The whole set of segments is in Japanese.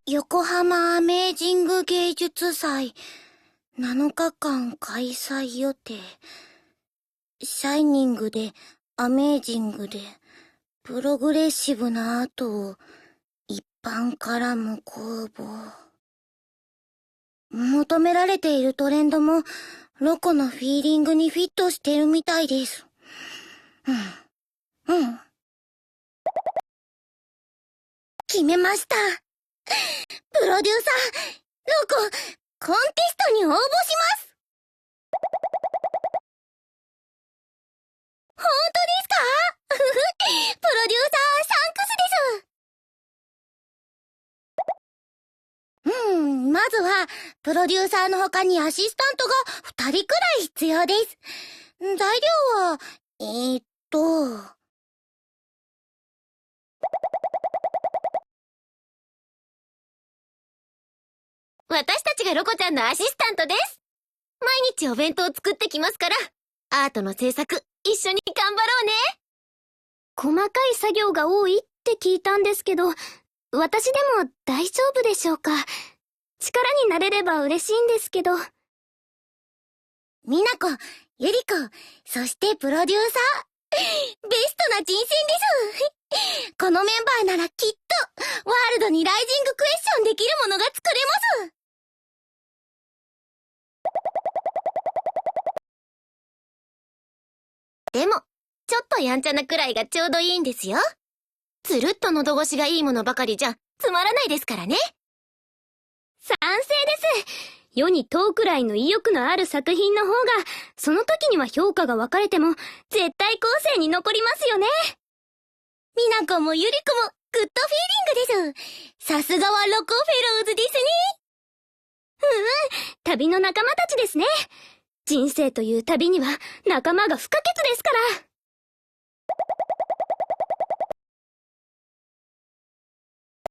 横浜アメージング芸術祭7日間開催予定。シャイニングでアメージングでプログレッシブなアートを一般からも公募。求められているトレンドもロコのフィーリングにフィットしてるみたいです。決めました。プロデューサー、ロコ、コンテストに応募します。本当ですか？プロデューサー、サンクスです。まずは、プロデューサーの他にアシスタントが2人くらい必要です。材料は、私たちがロコちゃんのアシスタントです。毎日お弁当を作ってきますから、アートの制作、一緒に頑張ろうね。細かい作業が多いって聞いたんですけど、私でも大丈夫でしょうか。力になれれば嬉しいんですけど。みなこ、ゆりこ、そしてプロデューサー。ベストな人選です。このメンバーならきっと、ワールドにライジングクエスチョンできるものが作れます。でも、ちょっとやんちゃなくらいがちょうどいいんですよ。つるっと喉越しがいいものばかりじゃつまらないですからね。賛成です。世に問うくらいの意欲のある作品の方が、その時には評価が分かれても、絶対後世に残りますよね。みなこもゆりこも、グッドフィーリングです。さすがはロコフェローズですね。旅の仲間たちですね。人生という旅には仲間が不可欠ですから。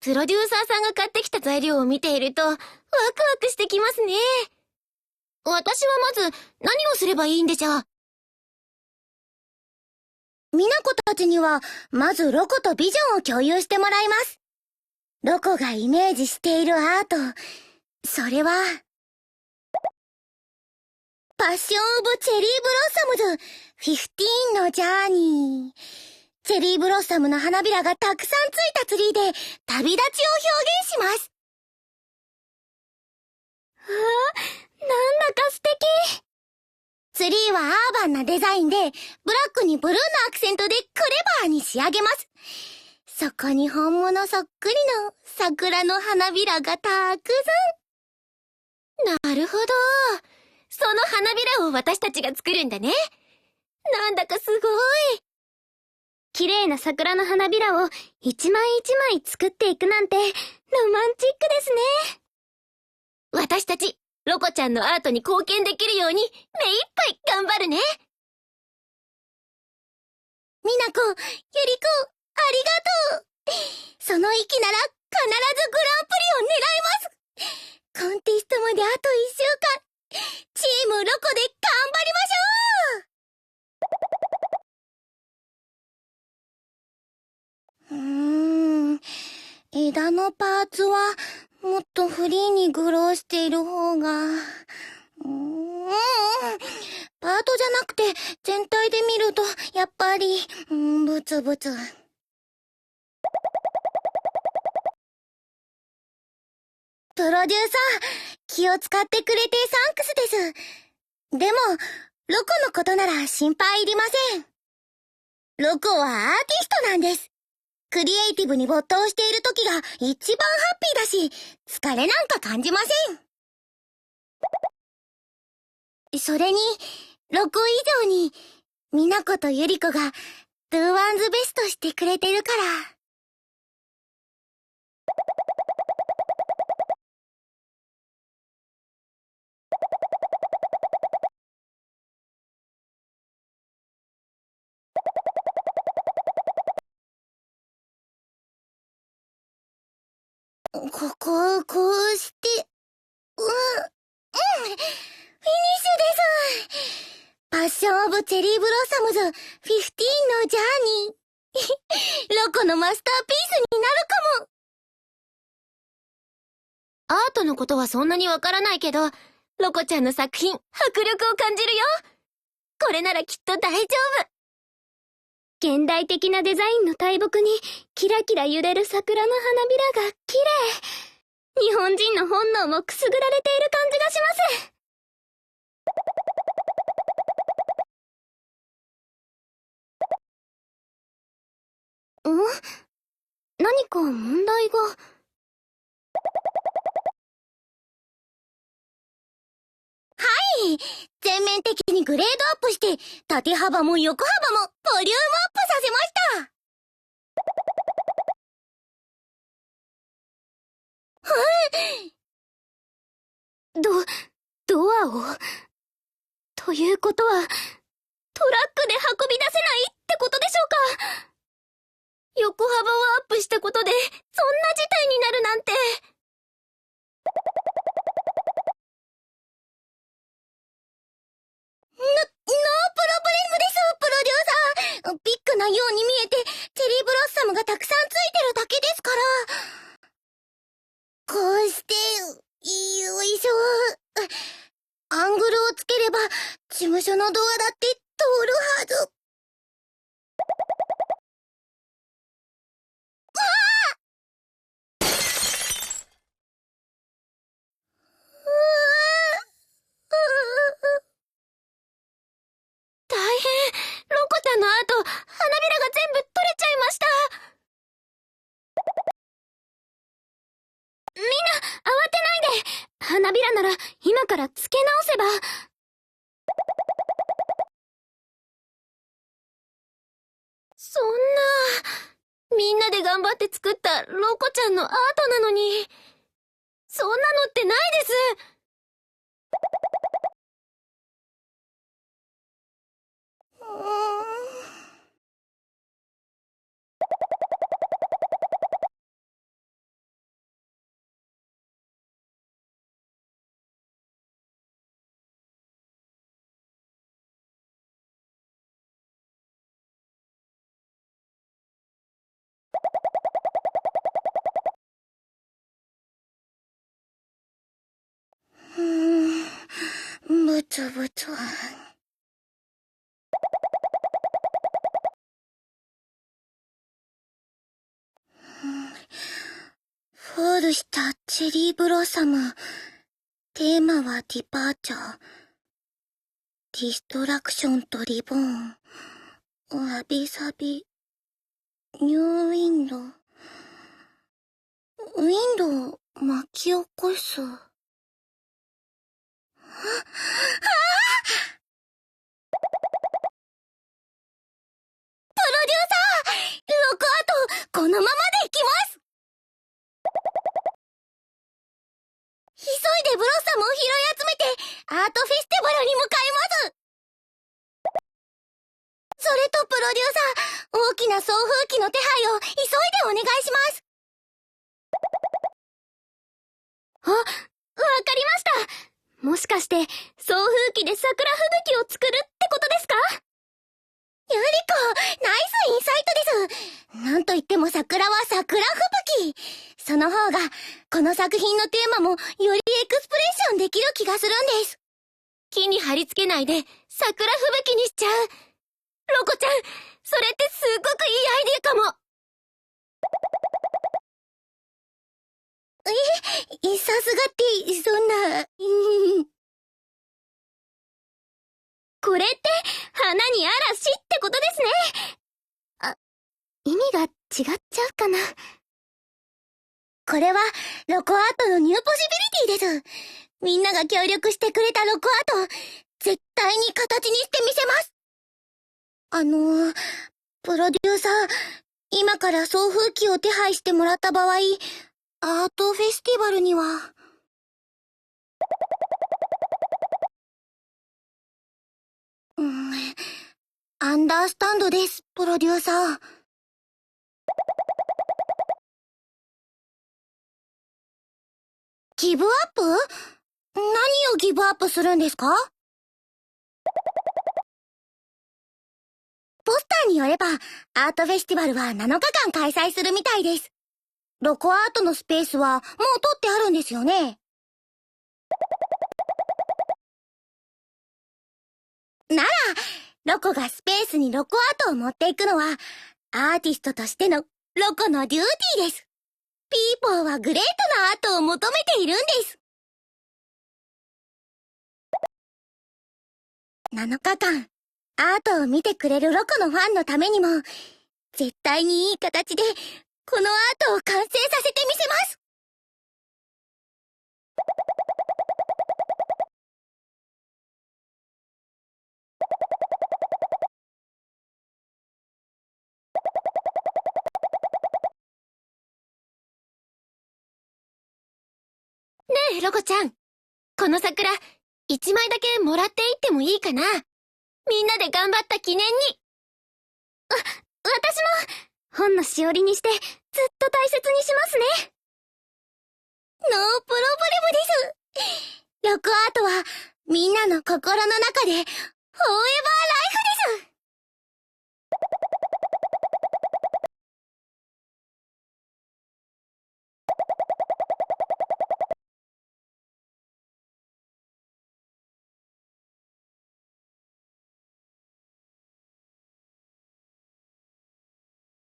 プロデューサーさんが買ってきた材料を見ていると、ワクワクしてきますね。私はまず、何をすればいいんでしょう。みなこたちには、まずロコとビジョンを共有してもらいます。ロコがイメージしているアート、それは、パッション・オブ・チェリー・ブロッサムズ、15のジャーニー。チェリーブロッサムの花びらがたくさんついたツリーで、旅立ちを表現します。なんだか素敵。ツリーはアーバンなデザインで、ブラックにブルーのアクセントでクレバーに仕上げます。そこに本物そっくりの桜の花びらがたくなるほど。その花びらを私たちが作るんだね。なんだかすごい。綺麗な桜の花びらを一枚一枚作っていくなんて、ロマンチックですね。私たち、ロコちゃんのアートに貢献できるように、目いっぱい頑張るね。みなこ、ゆりこ、ありがとう。その息なら必ずグランプリを狙います。コンテストまであと1週間。チームロコで頑張りましょう。枝のパーツはもっとフリーにグローしている方が。パートじゃなくて全体で見るとやっぱり、ブツブツ。プロデューサー、気を使ってくれてサンクスです。でも、ロコのことなら心配いりません。ロコはアーティストなんです。クリエイティブに没頭している時が一番ハッピーだし、疲れなんか感じません。それに、ロコ以上に、みなことゆりこが、ドゥワンズベストしてくれてるから。ここをこうして、フィニッシュです。パッション・オブ・チェリー・ブロッサムズ、15のジャーニー。ロコのマスターピースになるかも。アートのことはそんなにわからないけど、ロコちゃんの作品、迫力を感じるよ。これならきっと大丈夫。現代的なデザインの大木にキラキラ揺れる桜の花びらが綺麗。日本人の本能もくすぐられている感じがします。何か問題が。全面的にグレードアップして、縦幅も横幅もボリュームアップさせました。ドアを。ということは、トラックで運び出せないってことでしょうか。横幅をアップしたことで、そんな事態になるなんて。ノープロブレムです、プロデューサー。ビッグなように見えて、チェリーブロッサムがたくさんついてるだけですから。こうして、よいしょ。アングルをつければ、事務所のドアだって通るはず。大変。ロコちゃんのアート、花びらが全部取れちゃいました。みんな、慌てないで。花びらなら今から付け直せば。そんな、みんなで頑張って作ったロコちゃんのアートなのに、そんなのってないです。ブツブツ。フォールしたチェリーブロッサム。テーマはディパーチャー。ディストラクションとリボーン。わびさび。ニューウィンドウ。ウィンドウ巻き起こす。ロコアート、このままでいきます。急いでブロッサムを拾い集めて、アートフェスティバルに向かいます。それとプロデューサー、大きな送風機の手配を急いでお願いします。わかりました。もしかして、送風機で桜吹雪を作るってことですか？ユリコ、ナイスインサイトです。なんといっても桜は桜吹雪。その方が、この作品のテーマもよりエクスプレッションできる気がするんです。木に貼り付けないで、桜吹雪にしちゃう。ロコちゃん、それってすっごくいいアイデアかも。さすがって、そんな、これって、花に嵐ってことですね。意味が違っちゃうかな。これは、ロコアートのニューポシビリティです。みんなが協力してくれたロコアート、絶対に形にしてみせます。プロデューサー、今から送風機を手配してもらった場合、アートフェスティバルには、アンダースタンドです、プロデューサー。ギブアップ？何をギブアップするんですか？ポスターによれば、アートフェスティバルは7日間開催するみたいです。ロコアートのスペースはもう取ってあるんですよね。なら、ロコがスペースにロコアートを持っていくのは、アーティストとしてのロコのデューティーです。ピーポーはグレートなアートを求めているんです。7日間、アートを見てくれるロコのファンのためにも、絶対にいい形で、このアートを完成させてみせます。ねえ、ロコちゃん。この桜、1枚だけもらっていってもいいかな？みんなで頑張った記念に。私も、本のしおりにして、ずっと大切にしますね。ノープロブレムです。ロコアートは、みんなの心の中で、フォーエバーライ